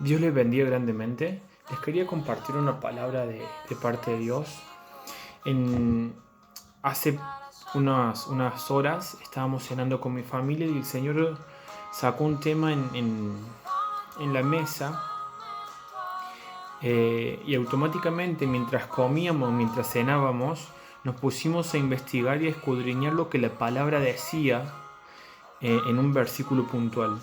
Dios les bendiga grandemente. Les quería compartir una palabra de parte de Dios. Hace unas horas estábamos cenando con mi familia y el Señor sacó un tema en la mesa y automáticamente mientras comíamos, mientras cenábamos, nos pusimos a investigar y a escudriñar lo que la palabra decía en un versículo puntual.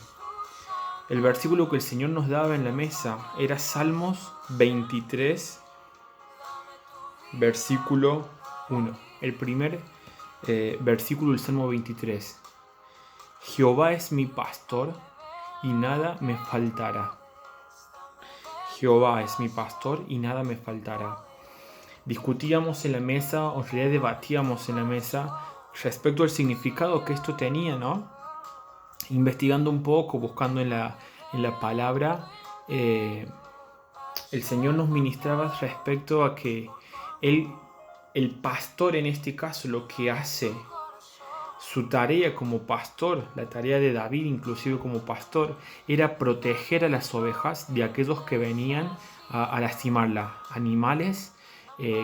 El versículo que el Señor nos daba en la mesa era Salmos 23, versículo 1. El primer versículo del Salmo 23. Jehová es mi pastor y nada me faltará. Jehová es mi pastor y nada me faltará. Discutíamos en la mesa, o en realidad debatíamos en la mesa respecto al significado que esto tenía, ¿no? Investigando un poco, buscando en la palabra, el Señor nos ministraba respecto a que Él, el pastor en este caso, lo que hace, su tarea como pastor, la tarea de David inclusive como pastor, era proteger a las ovejas de aquellos que venían a lastimarlas, animales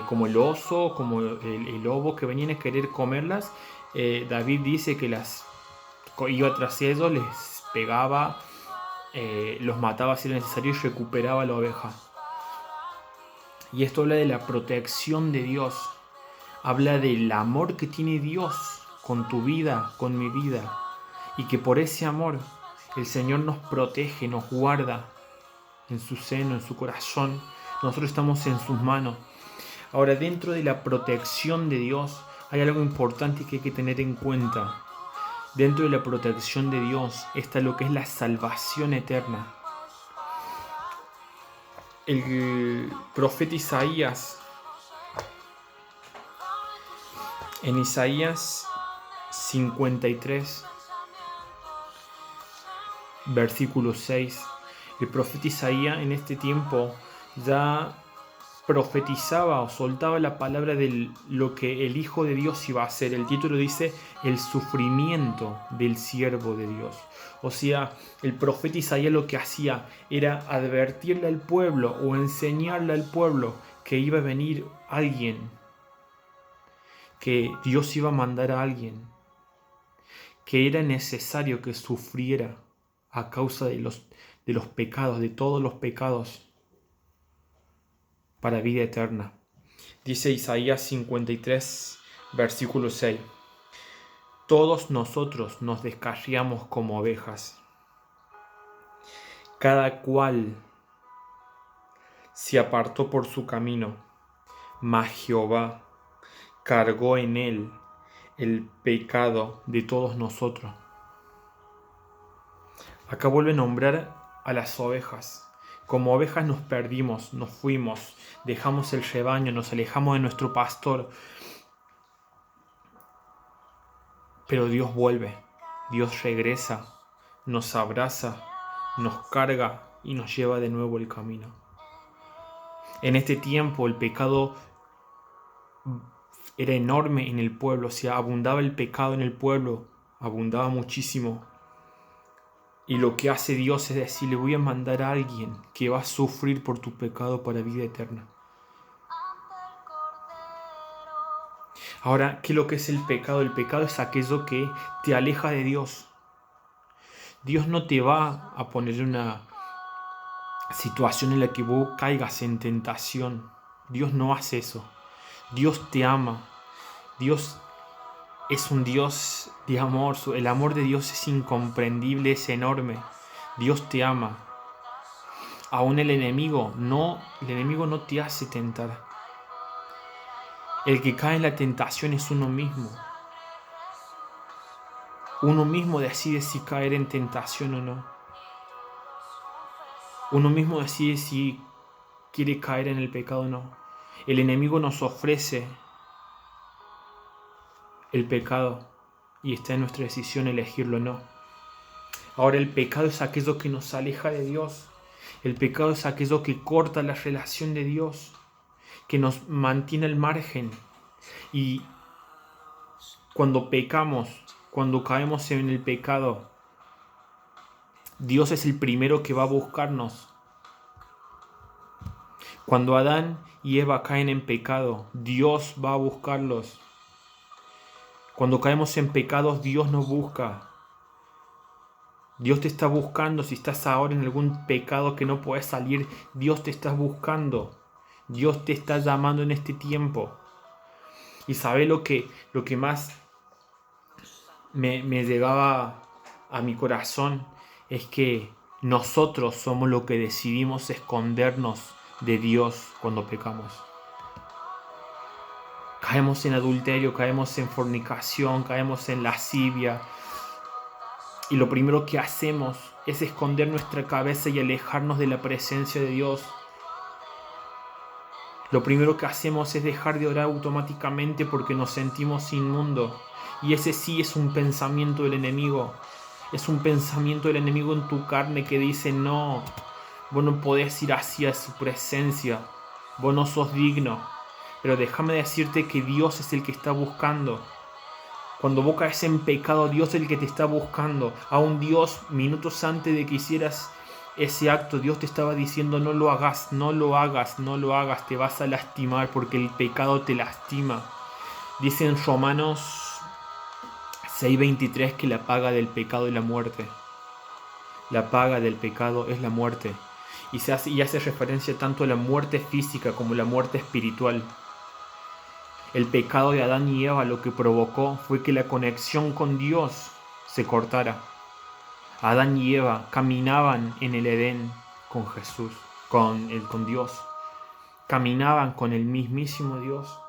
como el oso, como el lobo que venían a querer comerlas. David dice que las iba tras ellos, les pegaba, los mataba si era necesario y recuperaba la oveja. Y esto habla de la protección de Dios, habla del amor que tiene Dios con tu vida, con mi vida, y que por ese amor el Señor nos protege, nos guarda en su seno, en su corazón. Nosotros estamos en sus manos. Ahora, dentro de la protección de Dios hay algo importante que hay que tener en cuenta. Dentro de la protección de Dios está lo que es la salvación eterna. El profeta Isaías, en Isaías 53, versículo 6, el profeta Isaías en este tiempo ya profetizaba o soltaba la palabra de lo que el Hijo de Dios iba a hacer. El título dice el sufrimiento del siervo de Dios. O sea, el profeta Isaías lo que hacía era advertirle al pueblo o enseñarle al pueblo que iba a venir alguien, que Dios iba a mandar a alguien, que era necesario que sufriera a causa de los pecados, de todos los pecados, para vida eterna. Dice Isaías 53, versículo 6. Todos nosotros nos descarriamos como ovejas. Cada cual se apartó por su camino, mas Jehová cargó en él el pecado de todos nosotros. Acá vuelve a nombrar a las ovejas. Como ovejas nos perdimos, nos fuimos, dejamos el rebaño, nos alejamos de nuestro pastor. Pero Dios vuelve, Dios regresa, nos abraza, nos carga y nos lleva de nuevo el camino. En este tiempo el pecado era enorme en el pueblo, o sea, abundaba el pecado en el pueblo, abundaba muchísimo. Y lo que hace Dios es decir, le voy a mandar a alguien que va a sufrir por tu pecado para vida eterna. Ahora, ¿qué es lo que es el pecado? El pecado es aquello que te aleja de Dios. Dios no te va a poner en una situación en la que vos caigas en tentación. Dios no hace eso. Dios te ama. Dios es un Dios de amor. El amor de Dios es incomprendible, es enorme. Dios te ama. Aún el enemigo no te hace tentar. El que cae en la tentación es uno mismo. Uno mismo decide si caer en tentación o no. Uno mismo decide si quiere caer en el pecado o no. El enemigo nos ofrece el pecado y está en nuestra decisión elegirlo o no. Ahora, el pecado es aquello que nos aleja de Dios. El pecado es aquello que corta la relación de Dios, que nos mantiene al margen. Y cuando pecamos, cuando caemos en el pecado, Dios es el primero que va a buscarnos Cuando Adán y Eva caen en pecado, Dios va a buscarlos. Cuando caemos en pecados, Dios nos busca. Dios te está buscando. Si estás ahora en algún pecado que no puedes salir, Dios te está buscando. Dios te está llamando en este tiempo. Y sabe lo que más me llegaba a mi corazón es que nosotros somos los que decidimos escondernos de Dios cuando pecamos. Caemos en adulterio, caemos en fornicación, caemos en lascivia. Y lo primero que hacemos es esconder nuestra cabeza y alejarnos de la presencia de Dios. Lo primero que hacemos es dejar de orar automáticamente porque nos sentimos inmundos. Y ese sí es un pensamiento del enemigo. Es un pensamiento del enemigo en tu carne que dice, no, vos no podés ir hacia su presencia. Vos no sos digno. Pero déjame decirte que Dios es el que está buscando. Cuando vos caes en pecado, Dios es el que te está buscando. Aún Dios, minutos antes de que hicieras ese acto, Dios te estaba diciendo, no lo hagas, no lo hagas, no lo hagas, te vas a lastimar porque el pecado te lastima. Dice en Romanos 6:23 que la paga del pecado es la muerte. La paga del pecado es la muerte. Y hace referencia tanto a la muerte física como a la muerte espiritual. El pecado de Adán y Eva lo que provocó fue que la conexión con Dios se cortara. Adán y Eva caminaban en el Edén con Jesús, con Dios. Caminaban con el mismísimo Dios.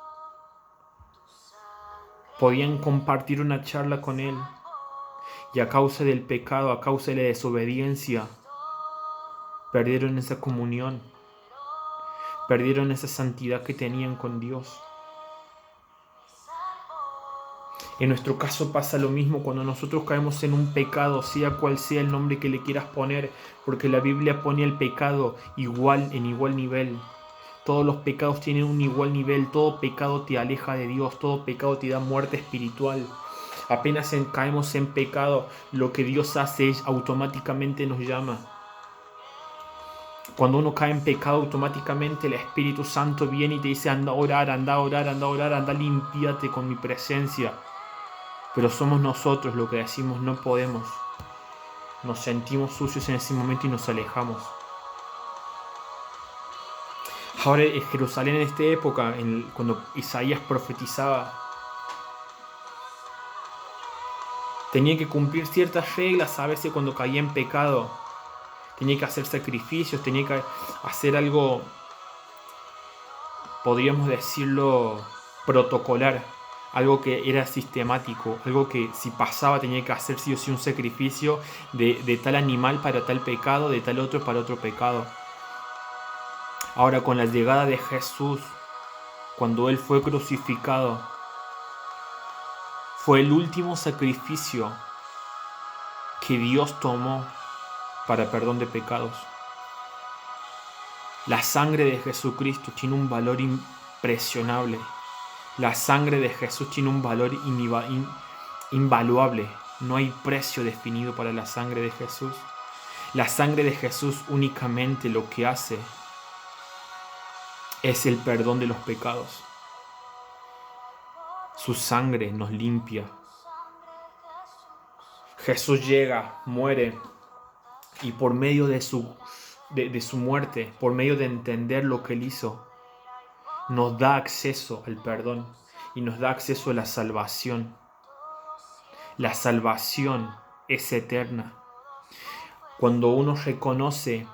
Podían compartir una charla con Él. Y a causa del pecado, a causa de la desobediencia, perdieron esa comunión. Perdieron esa santidad que tenían con Dios. En nuestro caso pasa lo mismo cuando nosotros caemos en un pecado, sea cual sea el nombre que le quieras poner, porque la Biblia pone el pecado en igual nivel. Todos los pecados tienen un igual nivel, todo pecado te aleja de Dios, todo pecado te da muerte espiritual. Apenas caemos en pecado, lo que Dios hace es automáticamente nos llama. Cuando uno cae en pecado, automáticamente el Espíritu Santo viene y te dice, anda a orar, anda a orar, anda a orar, anda a limpiarte con mi presencia. Pero somos nosotros los que decimos no podemos. Nos sentimos sucios en ese momento y nos alejamos. Ahora en Jerusalén en esta época, cuando Isaías profetizaba, tenía que cumplir ciertas reglas a veces cuando caía en pecado. Tenía que hacer sacrificios, tenía que hacer algo, podríamos decirlo, protocolar. Algo que era sistemático, algo que si pasaba tenía que hacer sí o sí un sacrificio de tal animal para tal pecado, de tal otro para otro pecado. Ahora con la llegada de Jesús, cuando Él fue crucificado, fue el último sacrificio que Dios tomó para perdón de pecados. La sangre de Jesucristo tiene un valor impresionable. La sangre de Jesús tiene un valor invaluable. No hay precio definido para la sangre de Jesús. La sangre de Jesús únicamente lo que hace es el perdón de los pecados. Su sangre nos limpia. Jesús llega, muere y por medio de su muerte, por medio de entender lo que Él hizo, nos da acceso al perdón y nos da acceso a la salvación. La salvación es eterna. Cuando uno reconoce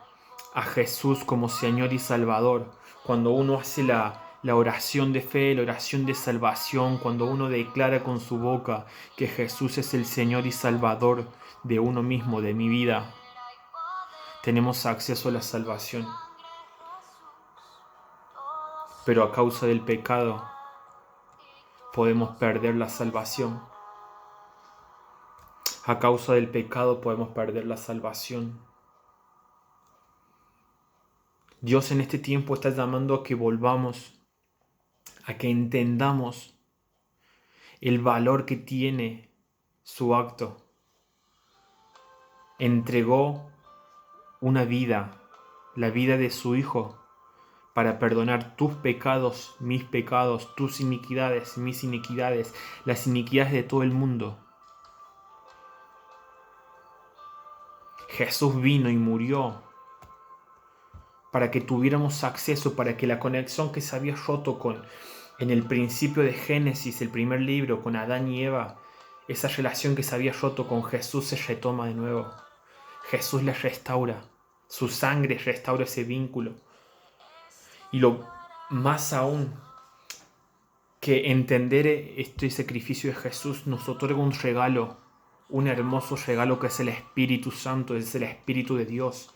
a Jesús como Señor y Salvador, cuando uno hace la oración de fe, la oración de salvación, cuando uno declara con su boca que Jesús es el Señor y Salvador de uno mismo, de mi vida, tenemos acceso a la salvación. Pero a causa del pecado podemos perder la salvación. A causa del pecado podemos perder la salvación. Dios en este tiempo está llamando a que volvamos, a que entendamos el valor que tiene su acto. Entregó una vida, la vida de su Hijo, para perdonar tus pecados, mis pecados, tus iniquidades, mis iniquidades, las iniquidades de todo el mundo. Jesús vino y murió para que tuviéramos acceso, para que la conexión que se había roto en el principio de Génesis, el primer libro, con Adán y Eva, esa relación que se había roto con Jesús se retoma de nuevo. Jesús la restaura, su sangre restaura ese vínculo. Y lo más aún, que entender este sacrificio de Jesús nos otorga un regalo, un hermoso regalo que es el Espíritu Santo, es el Espíritu de Dios.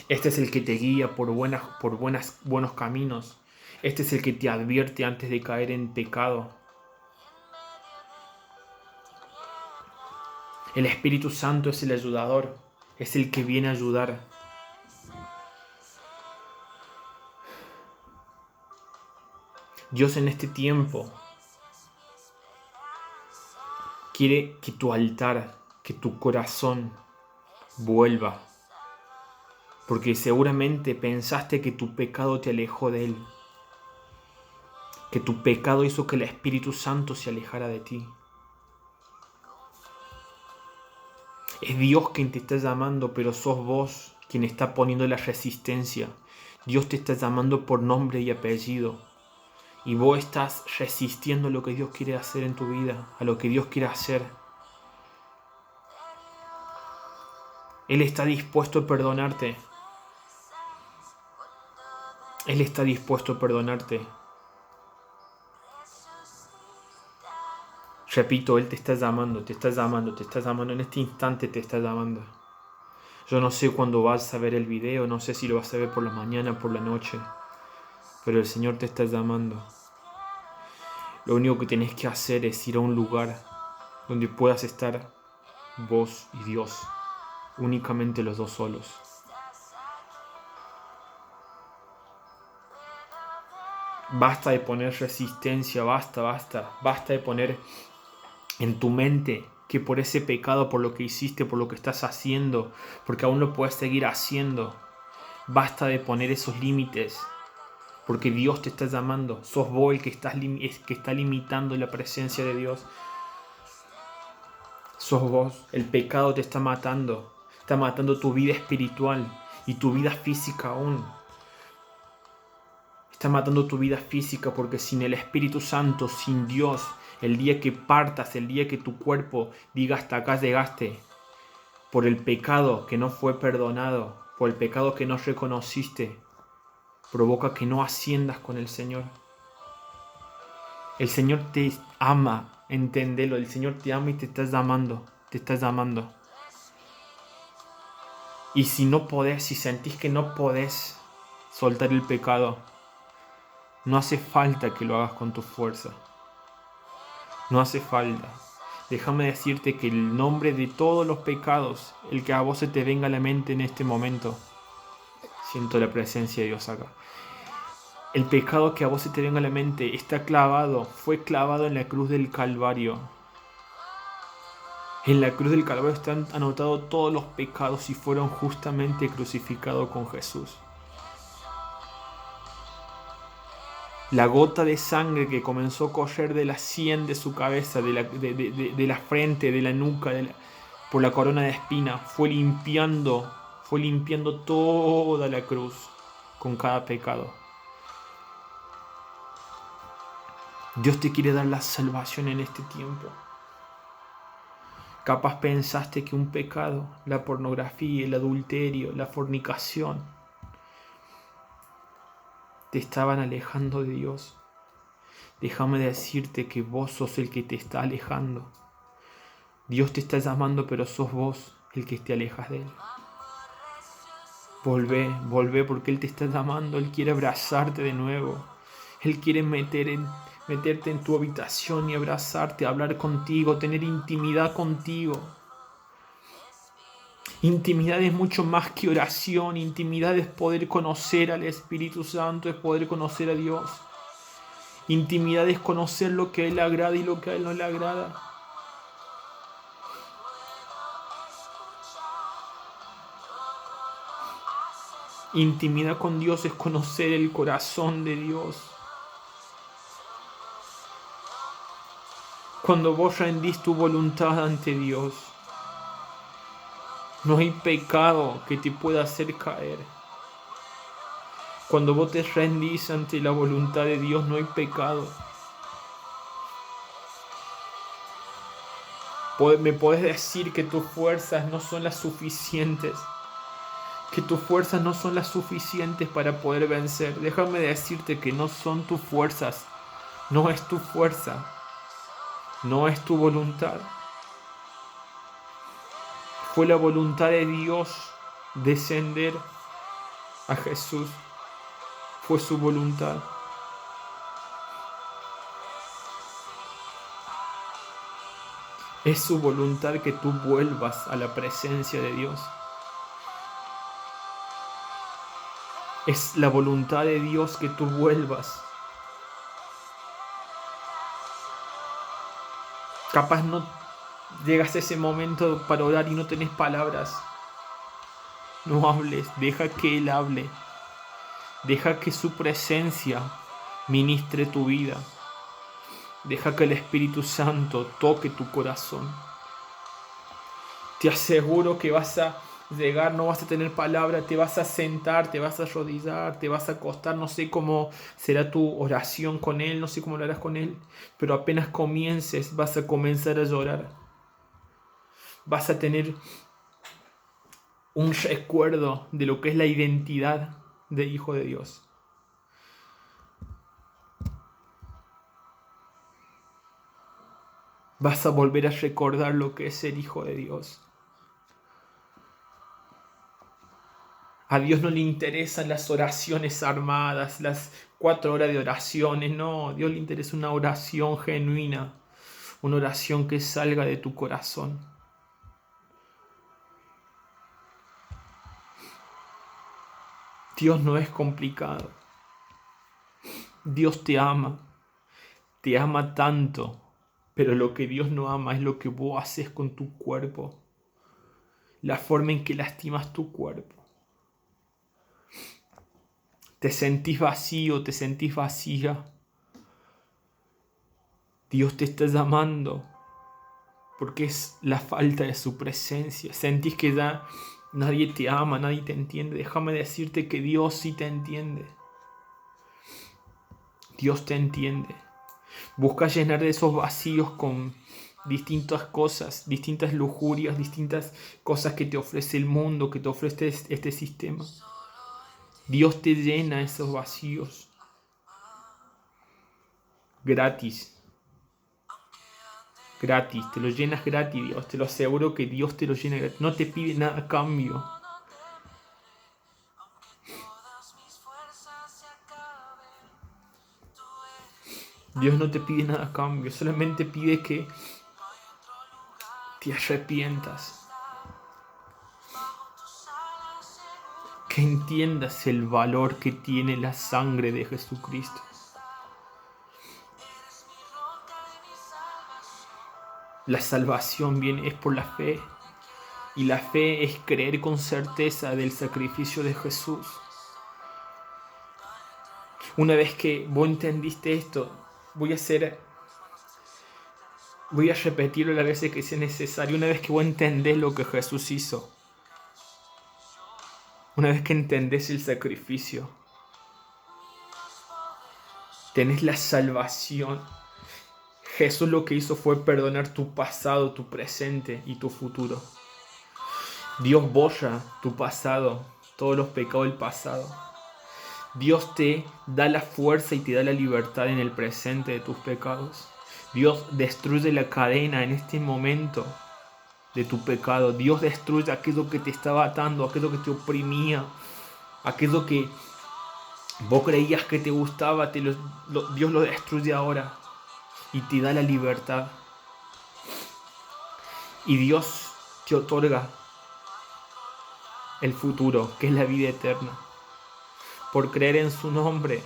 Este es el que te guía por buenos caminos. Este es el que te advierte antes de caer en pecado. El Espíritu Santo es el ayudador, es el que viene a ayudar. Dios en este tiempo quiere que tu altar, que tu corazón vuelva. Porque seguramente pensaste que tu pecado te alejó de Él. Que tu pecado hizo que el Espíritu Santo se alejara de ti. Es Dios quien te está llamando, pero sos vos quien está poniendo la resistencia. Dios te está llamando por nombre y apellido. Y vos estás resistiendo a lo que Dios quiere hacer en tu vida, a lo que Dios quiere hacer. Él está dispuesto a perdonarte. Él está dispuesto a perdonarte. Repito, Él te está llamando, te está llamando, te está llamando. En este instante te está llamando. Yo no sé cuándo vas a ver el video, no sé si lo vas a ver por la mañana, por la noche. Pero el Señor te está llamando. Lo único que tenés que hacer es ir a un lugar donde puedas estar vos y Dios. Únicamente los dos solos. Basta de poner resistencia, basta de poner en tu mente que por ese pecado, por lo que hiciste, por lo que estás haciendo, porque aún lo puedes seguir haciendo. Basta de poner esos límites, porque Dios te está llamando. Sos vos el que está limitando la presencia de Dios. Sos vos, el pecado te está matando tu vida espiritual y tu vida física aún. Está matando tu vida física porque sin el Espíritu Santo, sin Dios, el día que partas, el día que tu cuerpo diga hasta acá llegaste, por el pecado que no fue perdonado, por el pecado que no reconociste, provoca que no asciendas con el Señor. El Señor te ama, enténdelo, el Señor te ama y te está llamando, Y si no podés, si sentís que no podés soltar el pecado, no hace falta que lo hagas con tu fuerza. No hace falta. Déjame decirte que el nombre de todos los pecados, el que a vos se te venga a la mente en este momento, siento la presencia de Dios acá. El pecado que a vos se te venga a la mente está clavado, fue clavado en la cruz del Calvario. En la cruz del Calvario están anotados todos los pecados y fueron justamente crucificados con Jesús. La gota de sangre que comenzó a correr de la sien de su cabeza, de la frente, de la nuca, por la corona de espina, fue limpiando toda la cruz con cada pecado. Dios te quiere dar la salvación en este tiempo. Capaz pensaste que un pecado, la pornografía, el adulterio, la fornicación, te estaban alejando de Dios. Déjame decirte que vos sos el que te está alejando. Dios te está llamando, pero sos vos el que te alejas de Él. Volvé porque Él te está llamando. Él quiere abrazarte de nuevo. Él quiere meterte en tu habitación y abrazarte, hablar contigo, tener intimidad contigo. Intimidad es mucho más que oración. Intimidad es poder conocer al Espíritu Santo, es poder conocer a Dios. Intimidad es conocer lo que a Él le agrada y lo que a Él no le agrada. Intimidad con Dios es conocer el corazón de Dios. Cuando vos rendís tu voluntad ante Dios, no hay pecado que te pueda hacer caer. Cuando vos te rendís ante la voluntad de Dios, no hay pecado. Me podés decir que tus fuerzas no son las suficientes. Que tus fuerzas no son las suficientes para poder vencer. Déjame decirte que no son tus fuerzas. No es tu fuerza. No es tu voluntad. Fue la voluntad de Dios descender a Jesús. Fue su voluntad. Es su voluntad que tú vuelvas a la presencia de Dios. Es la voluntad de Dios que tú vuelvas. Capaz no llegas a ese momento para orar y no tenés palabras. No hables, deja que Él hable. Deja que su presencia ministre tu vida. Deja que el Espíritu Santo toque tu corazón. Te aseguro que vas a llegar, no vas a tener palabra, te vas a sentar, te vas a arrodillar, te vas a acostar. No sé cómo será tu oración con Él, no sé cómo lo harás con Él, pero apenas comiences vas a comenzar a llorar. Vas a tener un recuerdo de lo que es la identidad de hijo de Dios. Vas a volver a recordar lo que es ser hijo de Dios. A Dios no le interesan las oraciones armadas, las 4 horas de oraciones. No, a Dios le interesa una oración genuina, una oración que salga de tu corazón. Dios no es complicado. Dios te ama tanto. Pero lo que Dios no ama es lo que vos haces con tu cuerpo. La forma en que lastimas tu cuerpo. Te sentís vacío, te sentís vacía. Dios te está llamando porque es la falta de su presencia. Sentís que ya nadie te ama, nadie te entiende. Déjame decirte que Dios sí te entiende. Dios te entiende. Busca llenar de esos vacíos con distintas cosas, distintas lujurias, distintas cosas que te ofrece el mundo, que te ofrece este sistema. Dios te llena esos vacíos gratis. Gratis, te lo llenas gratis, Dios. Te lo aseguro que Dios te lo llena gratis. No te pide nada a cambio. Dios no te pide nada a cambio. Solamente pide que te arrepientas. Que entiendas el valor que tiene la sangre de Jesucristo. La salvación es por la fe. Y la fe es creer con certeza del sacrificio de Jesús. Una vez que vos entendiste esto, voy a repetirlo las veces que sea necesario. Una vez que vos entendés lo que Jesús hizo, una vez que entendés el sacrificio, tenés la salvación. Jesús lo que hizo fue perdonar tu pasado, tu presente y tu futuro. Dios borra tu pasado, todos los pecados del pasado. Dios te da la fuerza y te da la libertad en el presente de tus pecados. Dios destruye la cadena en este momento de tu pecado. Dios destruye aquello que te estaba atando, aquello que te oprimía, aquello que vos creías que te gustaba, Dios lo destruye ahora y te da la libertad. Y Dios te otorga el futuro, que es la vida eterna. Por creer en su nombre,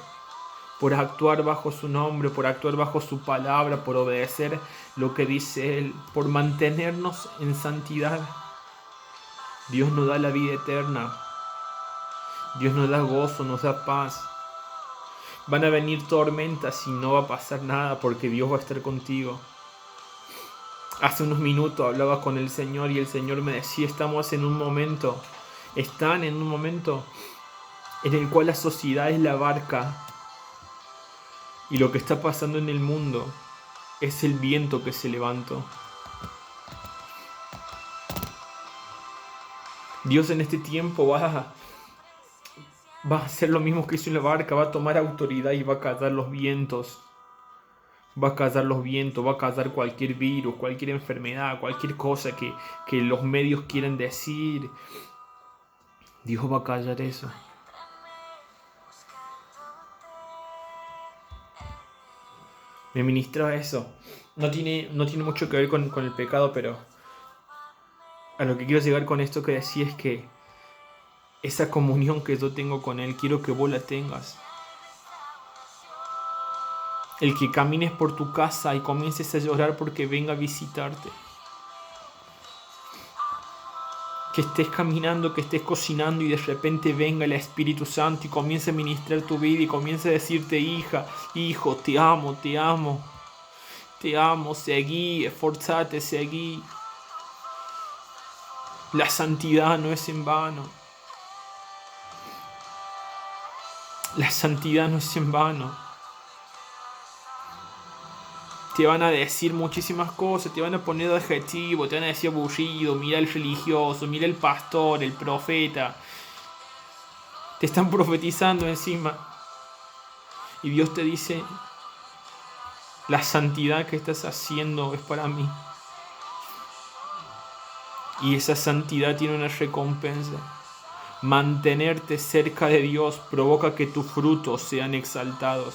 por actuar bajo su nombre, por actuar bajo su palabra, por obedecer lo que dice Él, por mantenernos en santidad. Dios nos da la vida eterna. Dios nos da gozo, nos da paz. Van a venir tormentas y no va a pasar nada porque Dios va a estar contigo. Hace unos minutos hablaba con el Señor y el Señor me decía, están en un momento en el cual la sociedad es la barca y lo que está pasando en el mundo es el viento que se levantó. Dios en este tiempo va a hacer lo mismo que hizo en la barca, va a tomar autoridad y va a callar los vientos. Va a callar los vientos, va a callar cualquier virus, cualquier enfermedad, cualquier cosa que los medios quieran decir. Dios va a callar eso. Me ministraba eso. No tiene mucho que ver con el pecado, pero a lo que quiero llegar con esto que decía es que esa comunión que yo tengo con Él, quiero que vos la tengas. El que camines por tu casa y comiences a llorar porque venga a visitarte. Que estés caminando, que estés cocinando y de repente venga el Espíritu Santo y comience a ministrar tu vida y comience a decirte, hija, hijo, te amo, seguí, esforzate, seguí. La santidad no es en vano. La santidad no es en vano. Te van a decir muchísimas cosas, te van a poner adjetivos, te van a decir aburrido, mira el religioso, mira el pastor, el profeta. Te están profetizando encima. Y Dios te dice, la santidad que estás haciendo es para mí. Y esa santidad tiene una recompensa. Mantenerte cerca de Dios provoca que tus frutos sean exaltados.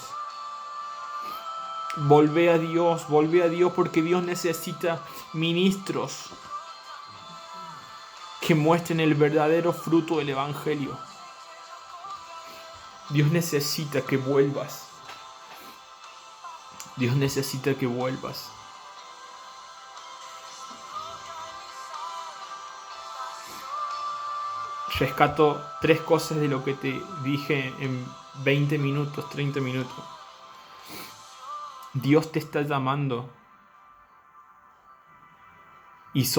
Volvé a Dios porque Dios necesita ministros que muestren el verdadero fruto del Evangelio. Dios necesita que vuelvas. Dios necesita que vuelvas. Rescato 3 cosas de lo que te dije en 20 minutos, 30 minutos. Dios te está llamando y sos